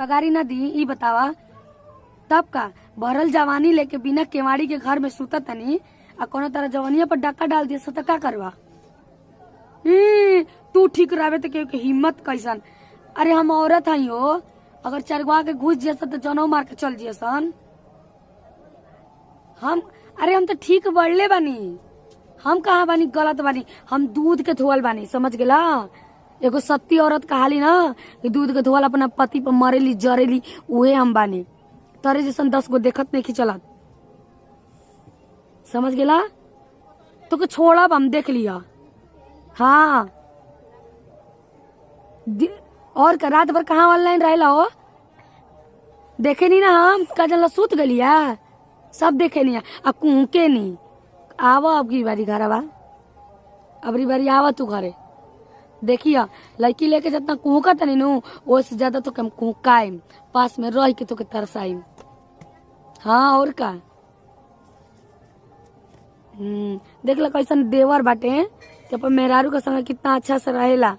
कगारी ना दी ई बतावा तब का भरल जवानी लेके बिना केवाड़ी के घर में सुता तनी आ कोनो तरह जवानिया पर डक्का डाल दिया तो का करवा। तू ठीक रहे तो के हिम्मत कैसन। अरे हम औरत हई हो, अगर चरगवा के घुस जैसा तो जनौ मार के चल जियसन हम। अरे हम तो ठीक बढ़ले बानी, हम कहाँ बानी गलत बानी, हम दूध के धोवल बानी समझ गेला। एगो सत्ती औरत कहाली ना कि दूध के धोवल अपना पति पर मरेली जरेली, उहे हम बानी। तरे जैसन 10 गो देखत नहीं चलत समझ गेला। तो के छोड़ब हम देख लिया। हाँ और का रात भर कहाँ ऑनलाइन रहेला हो, देखे नहीं ना हम कजल सूत गलिया सब देखे नहीं आ कुके नहीं। आवा अब की बारी घर आवा, अबरी बारी आवा तू घरे देखिया लड़की लेके जितना कुहका तनी नु उससे ज्यादा तो कम कुहकाइम, पास में रह के तो के तरसाइम। हाँ और का देख ला कैसन देवर बाटे कि अपन मेहरारू के संग कितना अच्छा से रहेला।